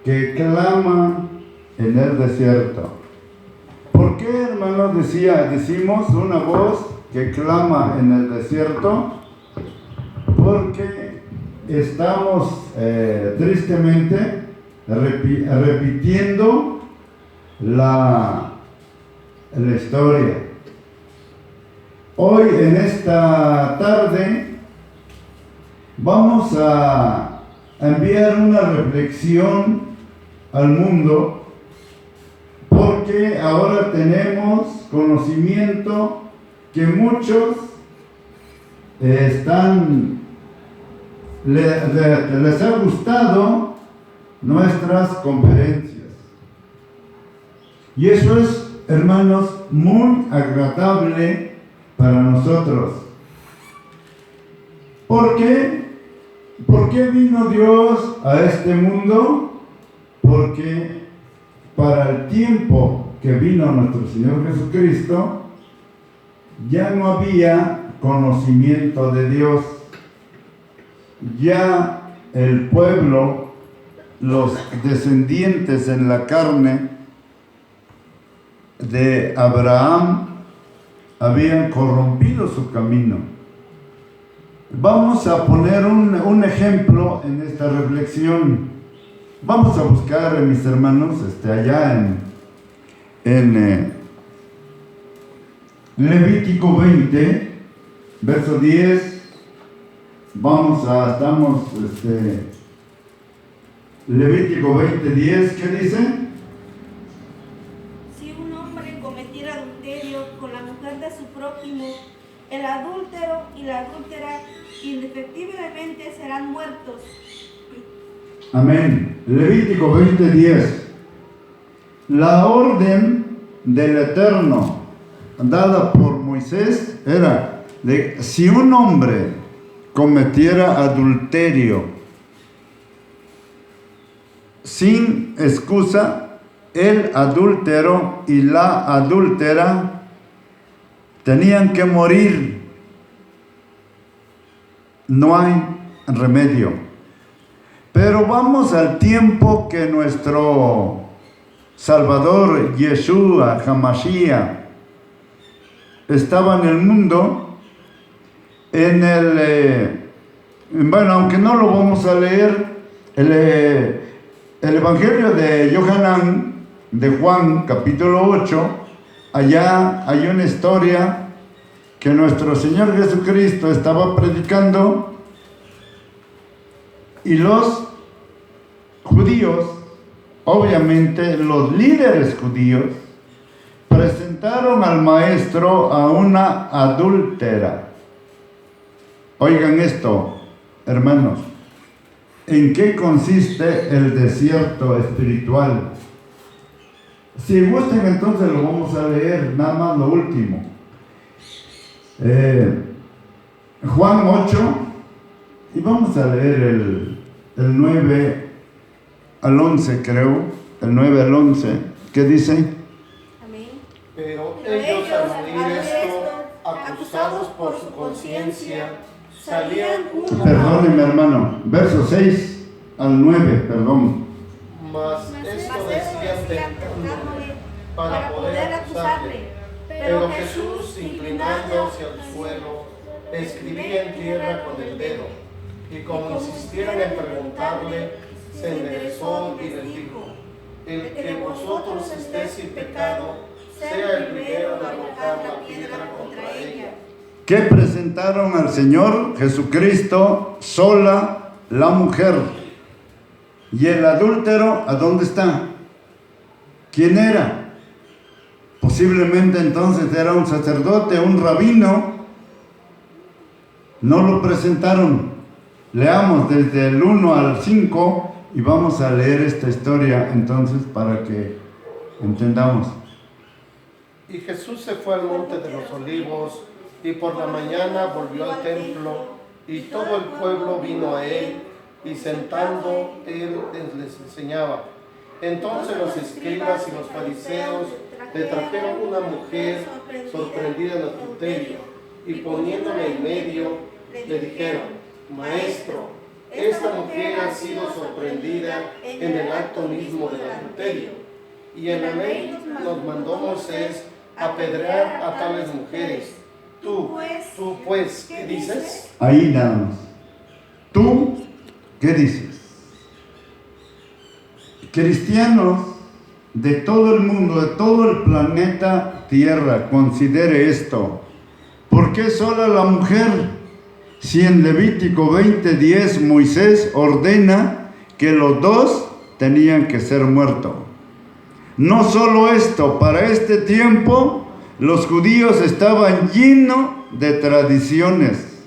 que clama en el desierto. ¿Por qué, hermanos, decimos una voz que clama en el desierto? Porque estamos tristemente repitiendo la historia. Hoy, en esta tarde, vamos a enviar una reflexión al mundo, porque ahora tenemos conocimiento que muchos les ha gustado nuestras conferencias. Y eso es, hermanos, muy agradable para nosotros. ¿Por qué? ¿Por qué vino Dios a este mundo? Porque para el tiempo que vino nuestro Señor Jesucristo, ya no había conocimiento de Dios. Ya el pueblo, los descendientes en la carne de Abraham, habían corrompido su camino. Vamos a poner un ejemplo en esta reflexión. Vamos a buscar, mis hermanos, allá en Levítico 20, verso 10. Levítico 20, 10, ¿qué dice? Si un hombre cometiera adulterio con la mujer de su prójimo, el adúltero y la adúltera indefectiblemente serán muertos. Amén. Levítico 20, 10. La orden del Eterno dada por Moisés era de si un hombre cometiera adulterio sin excusa, el adúltero y la adúltera tenían que morir. No hay remedio. Pero vamos al tiempo que nuestro Salvador, Yeshua, Hamashiach, estaba en el mundo. Aunque no lo vamos a leer, el Evangelio de Juan, capítulo 8, allá hay una historia que nuestro Señor Jesucristo estaba predicando y los judíos, obviamente los líderes judíos, presentaron al maestro a una adúltera. Oigan esto, hermanos, ¿en qué consiste el desierto espiritual? Si gustan, entonces lo vamos a leer, nada más lo último. Juan 8, y vamos a leer el 9 al 11, creo, el 9 al 11, ¿qué dice? Amén. Pero ellos al oír esto, acusados por su conciencia, salían uno. Perdónenme, hermano, verso 6 al 9, perdón. Mas esto decían tentándole para poder acusarle. Pero Jesús, inclinándose al suelo, escribía en tierra con el dedo. Y como insistieron en preguntarle, se enderezó y les dijo: el que de vosotros esté sin pecado, sea el primero en arrojar la piedra contra ella. ¿Qué presentaron al Señor Jesucristo? Sola la mujer. ¿Y el adúltero a dónde está? ¿Quién era? Posiblemente entonces era un sacerdote, un rabino. No lo presentaron. Leamos desde el 1 al 5 y vamos a leer esta historia entonces para que entendamos. Y Jesús se fue al monte de los olivos, y por la mañana volvió al templo, y todo el pueblo vino a él, y sentando él les enseñaba. Entonces los escribas y los fariseos le trajeron una mujer sorprendida en adulterio, y poniéndole en medio, le dijeron: Maestro, esta mujer ha sido sorprendida en el acto mismo del adulterio. Y en la ley nos mandó Moisés apedrear a tales mujeres. Tú pues, ¿qué dices? Ahí nada más. ¿Tú qué dices? Cristianos de todo el mundo, de todo el planeta Tierra, considere esto. ¿Por qué sola la mujer? Si en Levítico 20:10 Moisés ordena que los dos tenían que ser muertos. No solo esto, para este tiempo los judíos estaban llenos de tradiciones.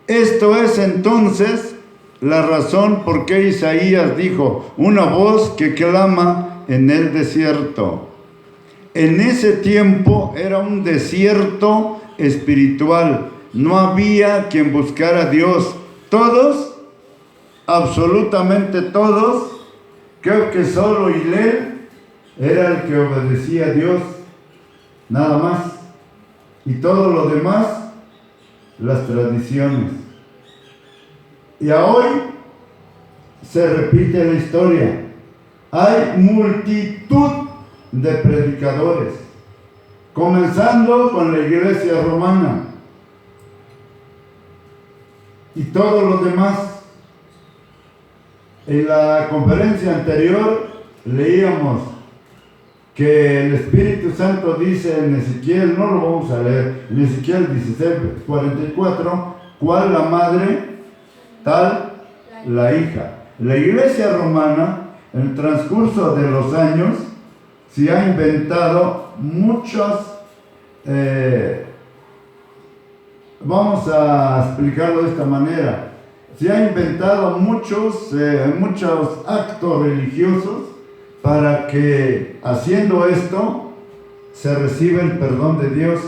Esto es entonces la razón por qué Isaías dijo, una voz que clama en el desierto. En ese tiempo era un desierto espiritual. No había quien buscara a Dios. Todos, absolutamente todos, creo que solo Hillel era el que obedecía a Dios, nada más. Y todo lo demás, las tradiciones. Y hoy se repite la historia. Hay multitud de predicadores, comenzando con la iglesia romana y todos los demás. En la conferencia anterior leíamos que el Espíritu Santo dice en Ezequiel, no lo vamos a leer, en Ezequiel 16:44, ¿cuál la madre? Tal la hija. La iglesia romana, en el transcurso de los años, se ha inventado muchos, vamos a explicarlo de esta manera, se ha inventado muchos actos religiosos para que haciendo esto se reciba el perdón de Dios,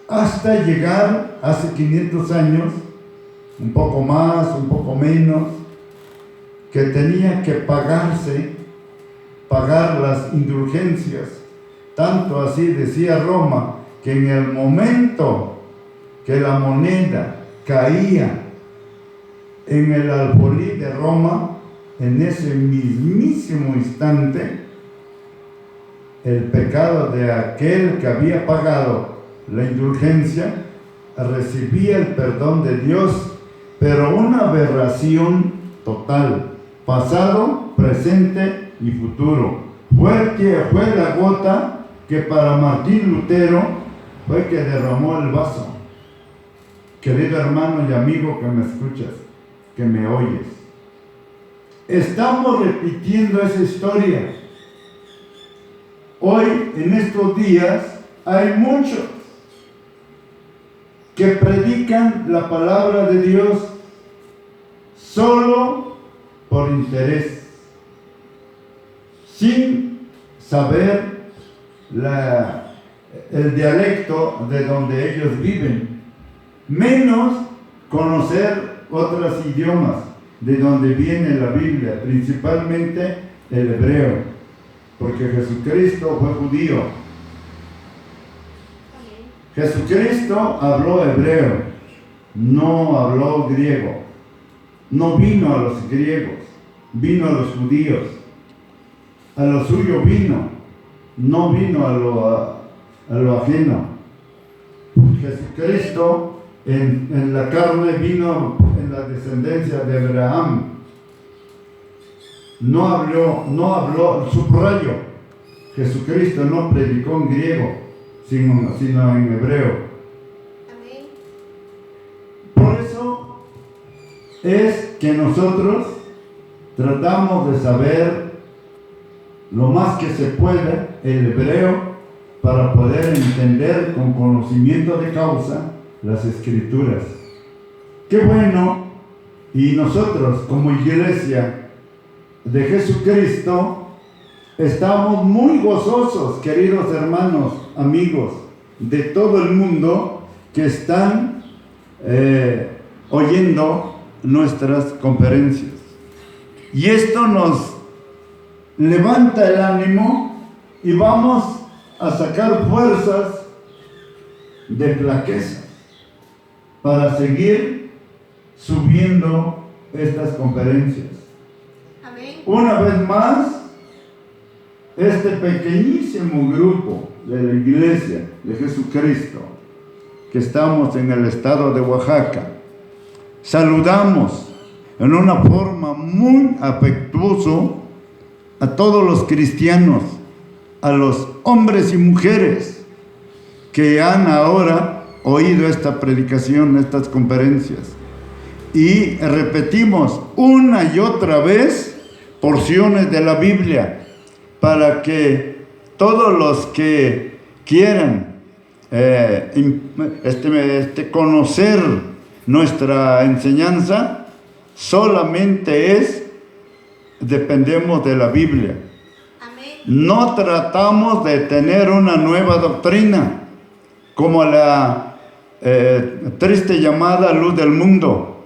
hasta llegar hace 500 años, un poco más, un poco menos, que tenía que pagar las indulgencias. Tanto así decía Roma, que en el momento que la moneda caía en el alfolí de Roma, en ese mismísimo instante, el pecado de aquel que había pagado la indulgencia recibía el perdón de Dios, pero una aberración total, pasado, presente y futuro. Fue la gota que para Martín Lutero fue que derramó el vaso. Querido hermano y amigo que me escuchas, que me oyes, estamos repitiendo esa historia. Hoy, en estos días, hay muchos que predican la palabra de Dios solo por interés, sin saber el dialecto de donde ellos viven, menos conocer otros idiomas de donde viene la Biblia, principalmente el hebreo, porque Jesucristo fue judío. Jesucristo habló hebreo, no habló griego. No vino a los griegos, vino a los judíos. A lo suyo vino, no vino a lo ajeno. Jesucristo en la carne vino en la descendencia de Abraham. No habló, subrayo, Jesucristo no predicó en griego, sino en hebreo. Amén. Por eso es que nosotros tratamos de saber lo más que se pueda el hebreo para poder entender con conocimiento de causa las escrituras. Qué bueno, y nosotros como iglesia de Jesucristo estamos muy gozosos, queridos hermanos, amigos de todo el mundo que están oyendo nuestras conferencias. Y esto nos levanta el ánimo y vamos a sacar fuerzas de flaqueza para seguir subiendo estas conferencias. Amén. Una vez más, este pequeñísimo grupo de la Iglesia de Jesucristo, que estamos en el estado de Oaxaca, saludamos en una forma muy afectuosa a todos los cristianos, a los hombres y mujeres que han ahora oído esta predicación, estas conferencias. Y repetimos una y otra vez porciones de la Biblia para que todos los que quieran conocer nuestra enseñanza, solamente dependemos de la Biblia. Amén. No tratamos de tener una nueva doctrina como la triste llamada luz del mundo.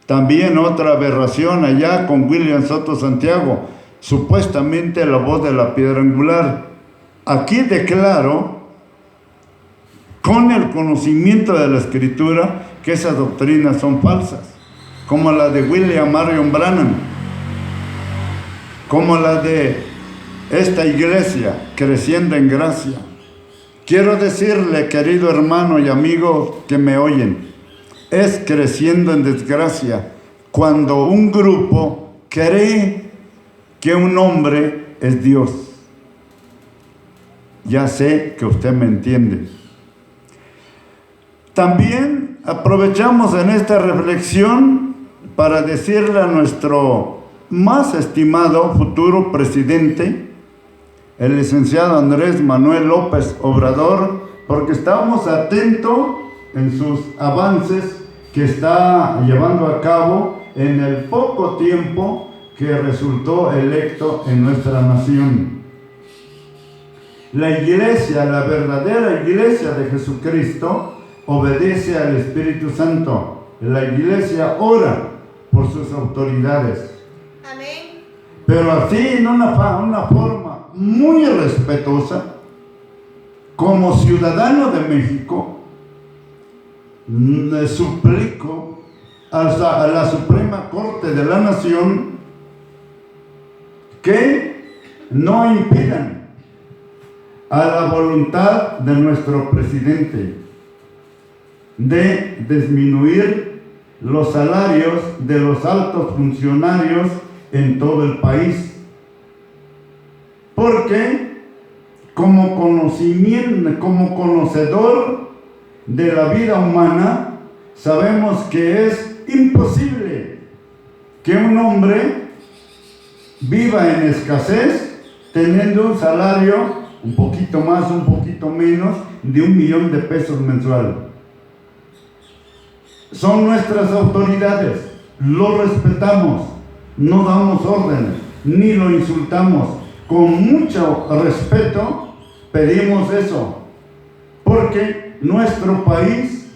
También otra aberración allá con William Soto Santiago, supuestamente la voz de la piedra angular. Aquí declaro, con el conocimiento de la Escritura, que esas doctrinas son falsas, como la de William Marion Branham, como la de esta iglesia, Creciendo en Gracia. Quiero decirle, querido hermano y amigo que me oyen, es creciendo en desgracia cuando un grupo cree que un hombre es Dios. Ya sé que usted me entiende. También aprovechamos en esta reflexión para decirle a nuestro más estimado futuro presidente, el licenciado Andrés Manuel López Obrador, porque estamos atentos en sus avances que está llevando a cabo en el poco tiempo que resultó electo en nuestra nación. La iglesia, la verdadera iglesia de Jesucristo, obedece al Espíritu Santo. La iglesia ora por sus autoridades. Amén. Pero así en una forma muy respetuosa, como ciudadano de México, le suplico a la Suprema Corte de la Nación que no impidan a la voluntad de nuestro presidente de disminuir los salarios de los altos funcionarios en todo el país, porque como conocedor de la vida humana, sabemos que es imposible que un hombre viva en escasez teniendo un salario un poquito más, un poquito menos de 1 millón de pesos mensual. Son nuestras autoridades, lo respetamos, no damos órdenes, ni lo insultamos. Con mucho respeto pedimos eso, porque nuestro país,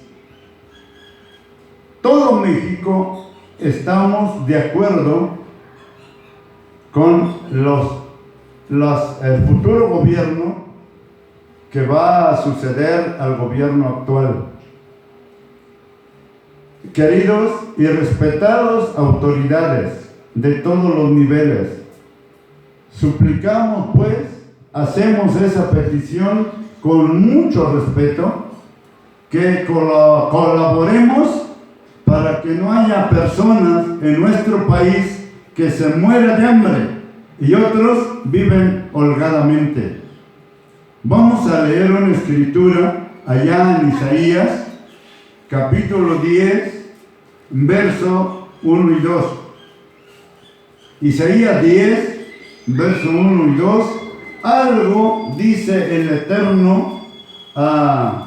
todo México, estamos de acuerdo con el futuro gobierno que va a suceder al gobierno actual. Queridos y respetados autoridades de todos los niveles, suplicamos pues, hacemos esa petición con mucho respeto, que colaboremos para que no haya personas en nuestro país que se mueran de hambre y otros viven holgadamente. Vamos a leer una escritura allá en Isaías, capítulo 10, verso 1 y 2. Isaías 10, verso 1 y 2. Algo dice el Eterno a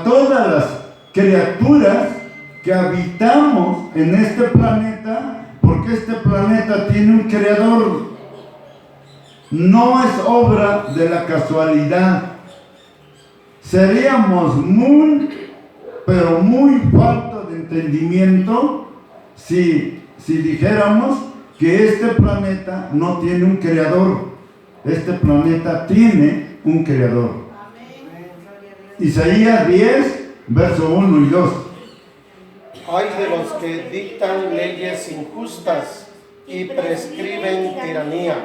todas las criaturas que habitamos en este planeta, porque este planeta tiene un creador. No es obra de la casualidad. Seríamos muy, pero muy falto de entendimiento si dijéramos que este planeta no tiene un creador. Este planeta tiene un creador. Isaías 10, verso 1 y 2. Hay de los que dictan leyes injustas y prescriben tiranía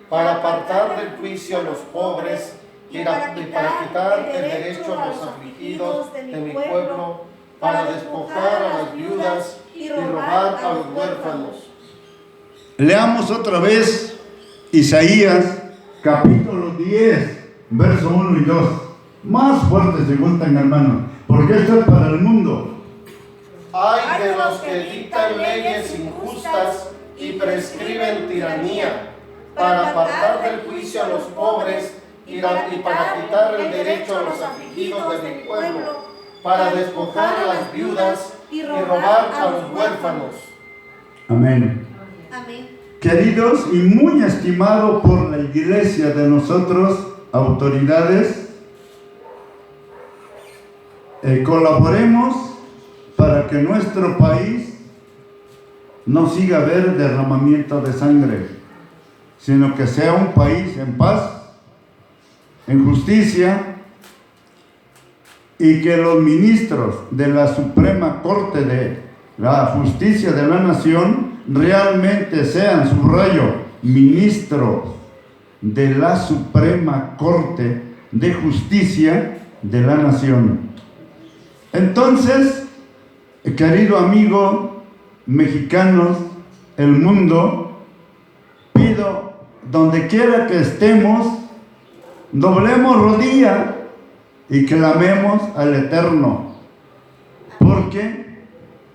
para apartar del juicio a los pobres y para quitar el derecho a los afligidos de mi pueblo, para despojar a las viudas y robar a los huérfanos. Leamos otra vez Isaías capítulo 10, verso 1 y 2. Más fuerte si gustan, hermanos, porque esto es para el mundo. Hay de los que dictan leyes injustas y prescriben tiranía para apartar del juicio a los pobres y para quitar el derecho a los afligidos de mi pueblo, para despojar a las viudas y robar a los huérfanos. Amén. Amén. Queridos y muy estimados por la iglesia de nosotros, autoridades, colaboremos para que nuestro país no siga haber derramamiento de sangre, sino que sea un país en paz, en justicia, y que los ministros de la Suprema Corte de la Justicia de la Nación realmente sean, subrayo, ministros de la Suprema Corte de Justicia de la Nación. Entonces, querido amigo, mexicanos, el mundo, pido, donde quiera que estemos, doblemos rodilla y clamemos al Eterno, porque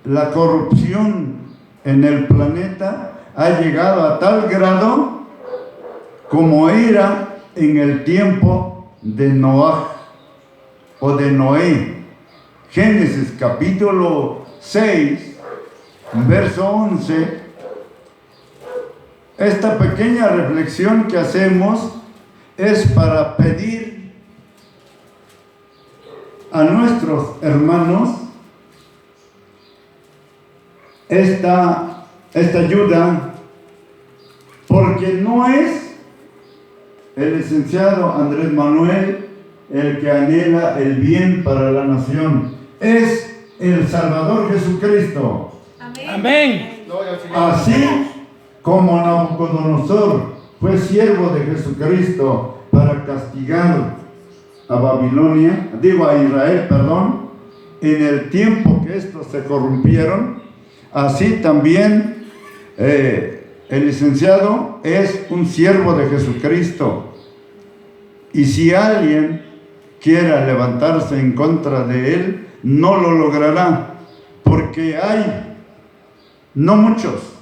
la corrupción en el planeta ha llegado a tal grado como era en el tiempo de Noah o de Noé. Génesis capítulo 6, verso 11. Esta pequeña reflexión que hacemos es para pedir a nuestros hermanos esta ayuda, porque no es el licenciado Andrés Manuel el que anhela el bien para la nación, es el Salvador Jesucristo. Amén. Amén. Así como Nabucodonosor fue siervo de Jesucristo para castigar a Babilonia, a Israel, en el tiempo que estos se corrompieron, así también el licenciado es un siervo de Jesucristo. Y si alguien quiera levantarse en contra de él, no lo logrará, porque hay, no muchos,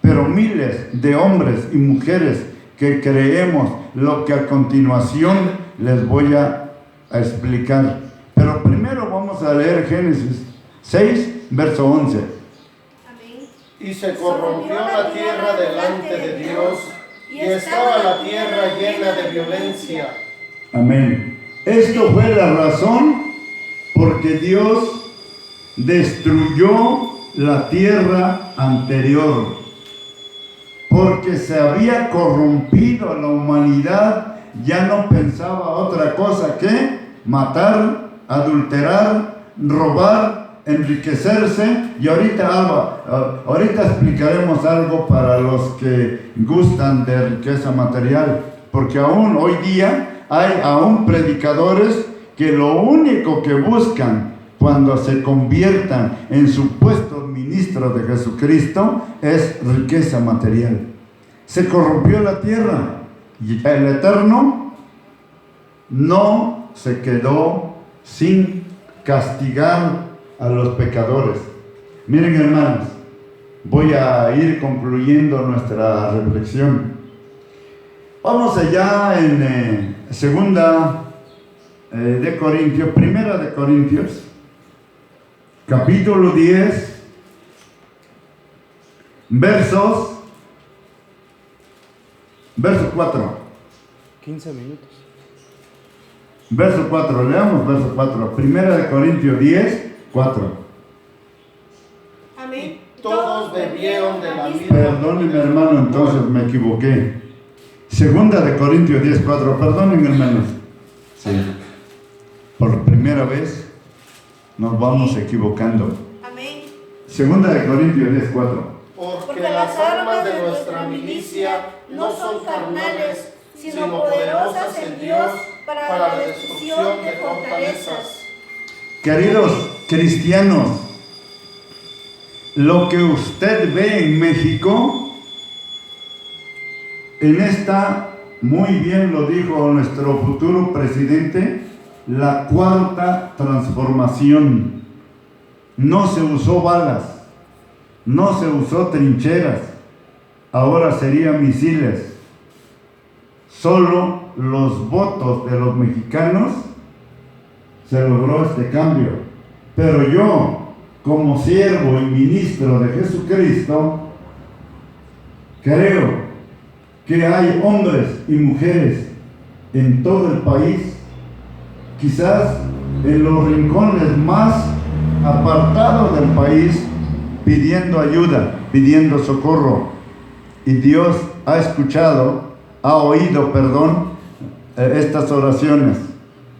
pero miles de hombres y mujeres que creemos lo que a continuación les voy a explicar. Pero primero vamos a leer Génesis 6, verso 11. Amén. Y se corrompió la tierra delante de Dios, y estaba la tierra llena de violencia. Amén. Esto fue la razón porque Dios destruyó la tierra anterior, porque se había corrompido la humanidad, ya no pensaba otra cosa que matar, adulterar, robar, enriquecerse. Y ahorita explicaremos algo para los que gustan de riqueza material, porque aún hoy día hay aún predicadores que lo único que buscan cuando se conviertan en supuestos ministros de Jesucristo es riqueza material. Se corrompió la tierra y el Eterno no se quedó sin castigar a los pecadores. Miren, hermanos, voy a ir concluyendo nuestra reflexión. Vamos allá en primera de Corintios, capítulo 10, verso 4. 15 minutos. Verso 4, leamos verso 4. Primera de Corintios 10, 4. Amén. Todos bebieron de la misma. Perdónenme, hermano, entonces me equivoqué. Segunda de Corintios 10, 4. Perdónenme, hermanos. Sí. Por primera vez nos vamos equivocando. Amén. Segunda de Corintios 10:4. Porque las armas de nuestra milicia no son carnales, sino poderosas en Dios para la destrucción de fortalezas. Queridos cristianos, lo que usted ve en México, en esta, muy bien lo dijo nuestro futuro presidente, la cuarta transformación. No se usó balas, no se usó trincheras, ahora serían misiles. Solo los votos de los mexicanos se logró este cambio. Pero yo, como siervo y ministro de Jesucristo, creo que hay hombres y mujeres en todo el país, quizás en los rincones más apartados del país, pidiendo ayuda, pidiendo socorro. Y Dios ha escuchado, ha oído, estas oraciones.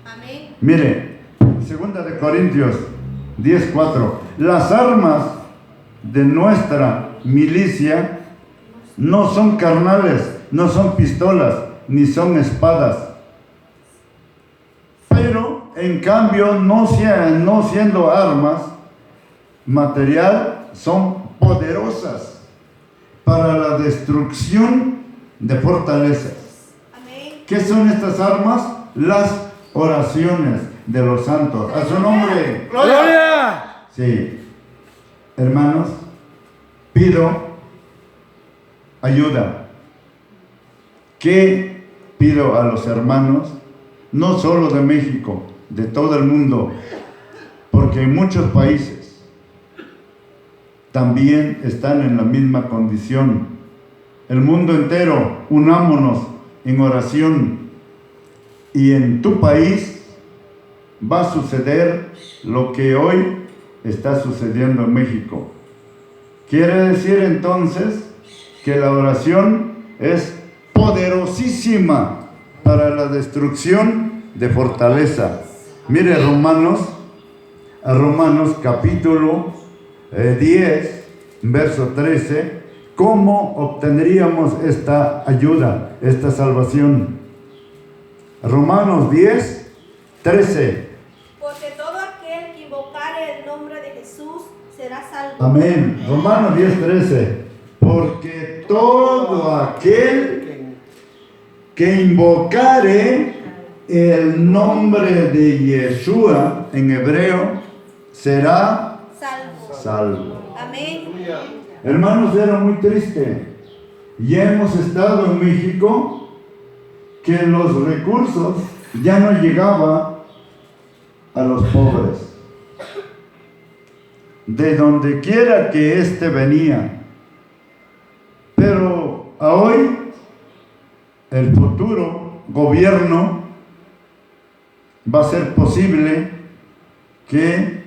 Amén. Mire, segunda de Corintios 10:4. Las armas de nuestra milicia no son carnales, no son pistolas, ni son espadas. Pero, en cambio, no siendo armas material, son poderosas para la destrucción de fortalezas. Amén. ¿Qué son estas armas? Las oraciones de los santos. A su nombre. ¡Gloria! Sí. Hermanos, pido ayuda. ¿Qué pido a los hermanos? No solo de México, de todo el mundo, porque en muchos países también están en la misma condición. El mundo entero, unámonos en oración. Y en tu país va a suceder lo que hoy está sucediendo en México. Quiere decir entonces que la oración es poderosísima para la destrucción de fortaleza. Mire Romanos capítulo 10, verso 13, ¿cómo obtendríamos esta ayuda, esta salvación? Romanos 10, 13. Porque todo aquel que invocare el nombre de Jesús será salvo. Amén. Romanos 10, 13. Porque todo aquel que invocare el nombre de Yeshua en hebreo será salvo. Amén. Hermanos, era muy triste. Y hemos estado en México que los recursos ya no llegaban a los pobres. De donde quiera que éste venía. Pero a hoy, el futuro gobierno va a ser posible que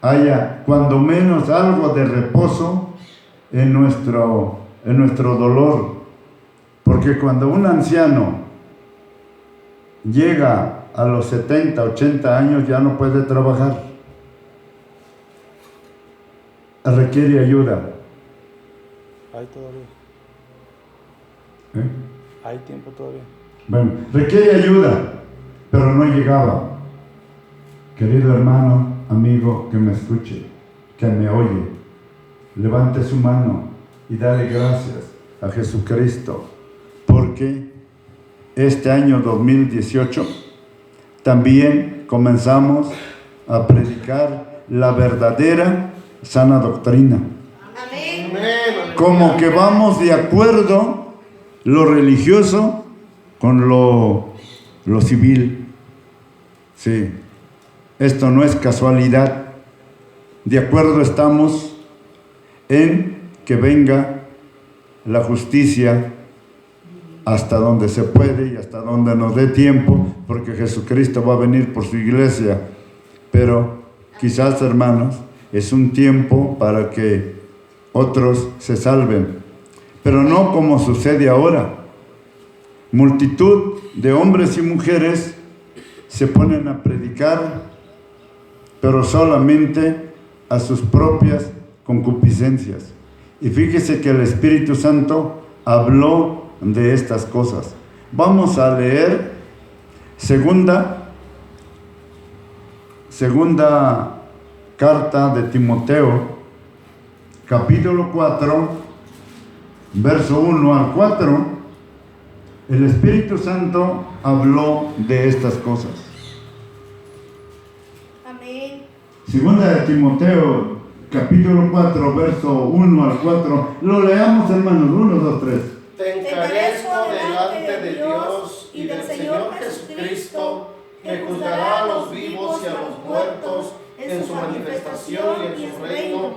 haya cuando menos algo de reposo en nuestro dolor. Porque cuando un anciano llega a los 70, 80 años ya no puede trabajar. Requiere ayuda. Hay todavía. Hay tiempo todavía. Bueno, requiere ayuda, pero no llegaba. Querido hermano, amigo que me escuche, que me oye, levante su mano y dale gracias a Jesucristo, porque este año 2018 también comenzamos a predicar la verdadera sana doctrina. Amén. Como que vamos de acuerdo lo religioso con lo civil. Sí, esto no es casualidad. De acuerdo estamos en que venga la justicia hasta donde se puede y hasta donde nos dé tiempo, porque Jesucristo va a venir por su iglesia. Pero quizás, hermanos, es un tiempo para que otros se salven, pero no como sucede ahora. Multitud de hombres y mujeres se ponen a predicar, pero solamente a sus propias concupiscencias. Y fíjese que el Espíritu Santo habló de estas cosas. Vamos a leer segunda carta de Timoteo, capítulo 4, verso 1 al 4. El Espíritu Santo habló de estas cosas. Amén. Segunda de Timoteo, capítulo 4, verso 1 al 4. Lo leamos, hermanos. 1, 2, 3. Te encarezco delante de Dios y del Señor Jesucristo, que juzgará a los vivos y a los muertos en su manifestación y en su reino,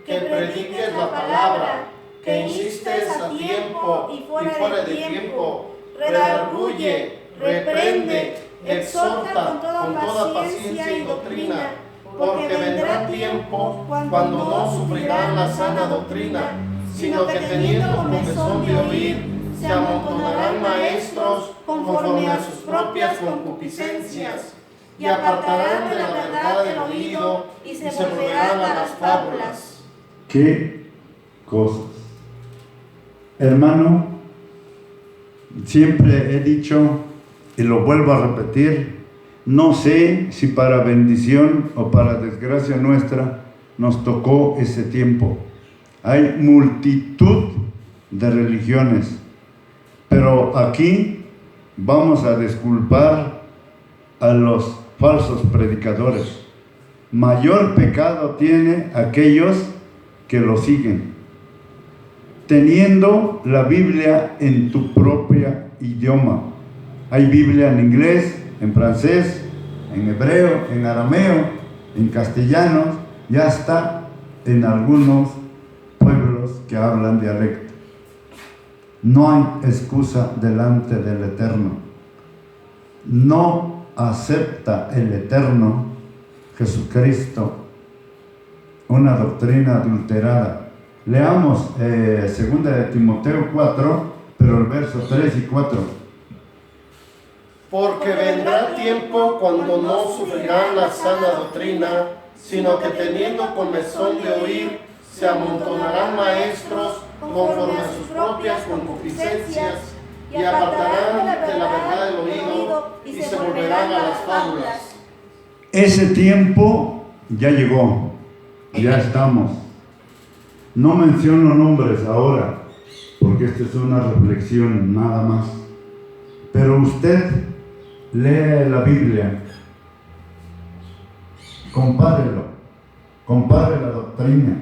que prediques la palabra, que insistes a tiempo y fuera de tiempo, redarguye, reprende, exhorta con toda paciencia y doctrina, porque vendrá tiempo cuando no sufrirán la sana doctrina, sino que teniendo comezón de oír, se amontonarán maestros conforme a sus propias concupiscencias, y apartarán de la verdad el oído y se volverán a las fábulas. ¿Qué cosas? Hermano, siempre he dicho y lo vuelvo a repetir, no sé si para bendición o para desgracia nuestra nos tocó ese tiempo. Hay multitud de religiones, pero aquí vamos a disculpar a los falsos predicadores. Mayor pecado tiene aquellos que lo siguen, teniendo la Biblia en tu propio idioma. Hay Biblia en inglés, en francés, en hebreo, en arameo, en castellano, ya está en algunos pueblos que hablan dialecto. No hay excusa delante del Eterno. No acepta el Eterno Jesucristo una doctrina adulterada. Leamos 2 de Timoteo 4, pero el verso 3 y 4. Porque vendrá tiempo cuando no sufrirán la sana doctrina, sino que teniendo comezón de oír, se amontonarán maestros conforme a sus propias concupiscencias, y apartarán de la verdad el oído y se volverán a las fábulas. Ese tiempo ya llegó, ya estamos. No menciono nombres ahora, porque esta es una reflexión nada más. Pero usted lee la Biblia, compare la doctrina.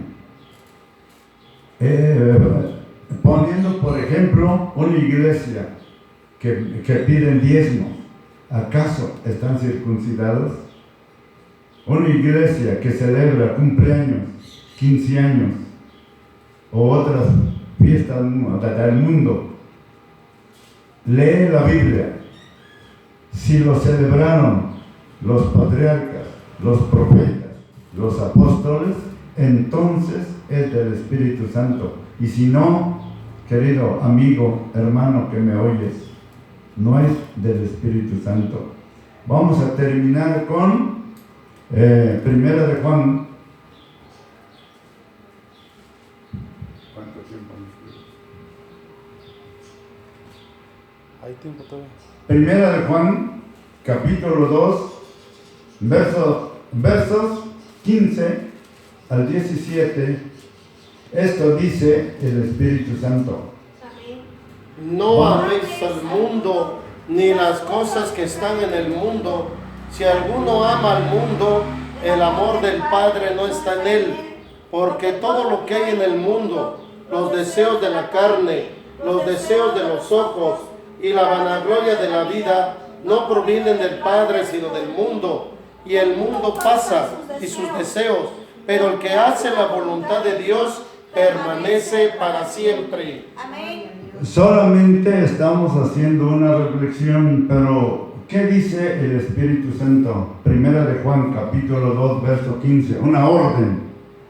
Poniendo, por ejemplo, una iglesia que piden diezmos, ¿acaso están circuncidados? Una iglesia que celebra cumpleaños, 15 años o otras fiestas del mundo, lee la Biblia. Si lo celebraron los patriarcas, los profetas, los apóstoles, entonces es del Espíritu Santo. Y si no, querido amigo, hermano que me oyes, no es del Espíritu Santo. Vamos a terminar con Primera de Juan. ¿Cuánto tiempo nos queda? Hay tiempo todavía. Primera de Juan, capítulo 2, versos 15 al 17. Esto dice el Espíritu Santo. No améis al mundo, ni las cosas que están en el mundo. Si alguno ama al mundo, el amor del Padre no está en él. Porque todo lo que hay en el mundo, los deseos de la carne, los deseos de los ojos y la vanagloria de la vida, no provienen del Padre, sino del mundo. Y el mundo pasa y sus deseos, pero el que hace la voluntad de Dios permanece para siempre. Amén. Solamente estamos haciendo una reflexión, pero ¿qué dice el Espíritu Santo? Primera de Juan, capítulo 2, verso 15. Una orden,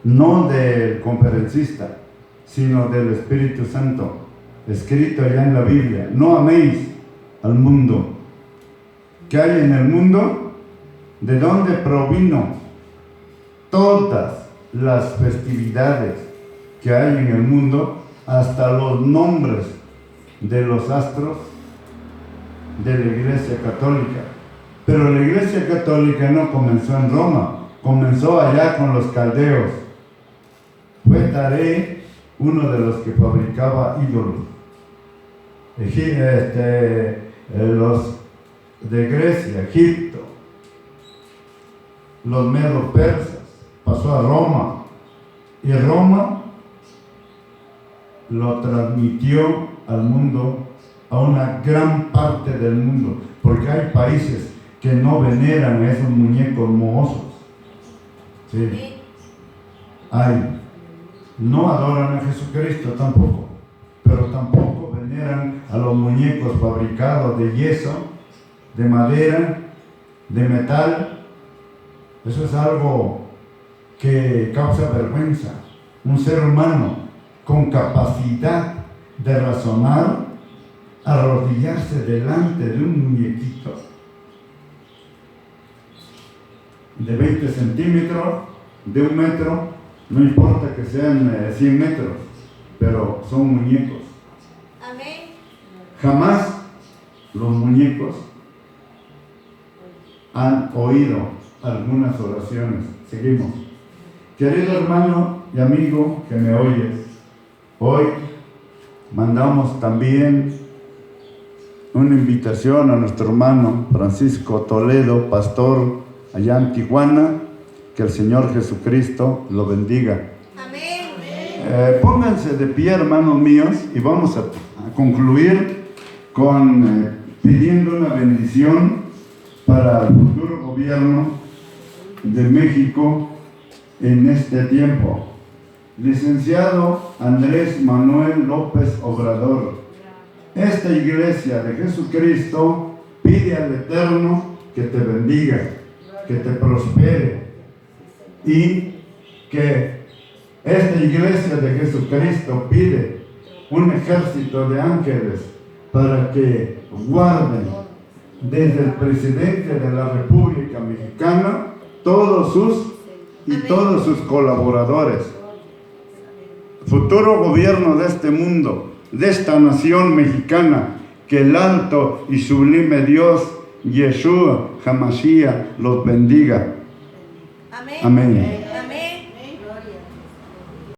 no del conferencista, sino del Espíritu Santo, escrito ya en la Biblia. No améis al mundo. ¿Qué hay en el mundo? ¿De dónde provino? Todas las festividades que hay en el mundo, hasta los nombres de los astros de la Iglesia Católica. Pero la Iglesia Católica no comenzó en Roma, comenzó allá con los caldeos. Fue Taré uno de los que fabricaba ídolos. Los de Grecia, Egipto, los medos persas, pasó a Roma, y Roma lo transmitió al mundo, a una gran parte del mundo, porque hay países que no veneran a esos muñecos mohosos. Sí. Hay. No adoran a Jesucristo tampoco, pero tampoco veneran a los muñecos fabricados de yeso, de madera, de metal. Eso es algo que causa vergüenza. Un ser humano con capacidad de razonar, arrodillarse delante de un muñequito de 20 centímetros, de 1 metro, no importa que sean 100 metros, pero son muñecos. Amén. Jamás los muñecos han oído algunas oraciones. Seguimos. Querido hermano y amigo que me oyes, hoy mandamos también una invitación a nuestro hermano Francisco Toledo, pastor allá en Tijuana. Que el Señor Jesucristo lo bendiga. Amén. Pónganse de pie, hermanos míos, y vamos a concluir con pidiendo una bendición para el futuro gobierno de México en este tiempo. Licenciado Andrés Manuel López Obrador, esta iglesia de Jesucristo pide al Eterno que te bendiga, que te prospere, y que esta iglesia de Jesucristo pide un ejército de ángeles para que guarden desde el presidente de la República Mexicana todos sus colaboradores. Futuro gobierno de este mundo, de esta nación mexicana, que el alto y sublime Dios Yeshua HaMashiach los bendiga. Amén. Amén.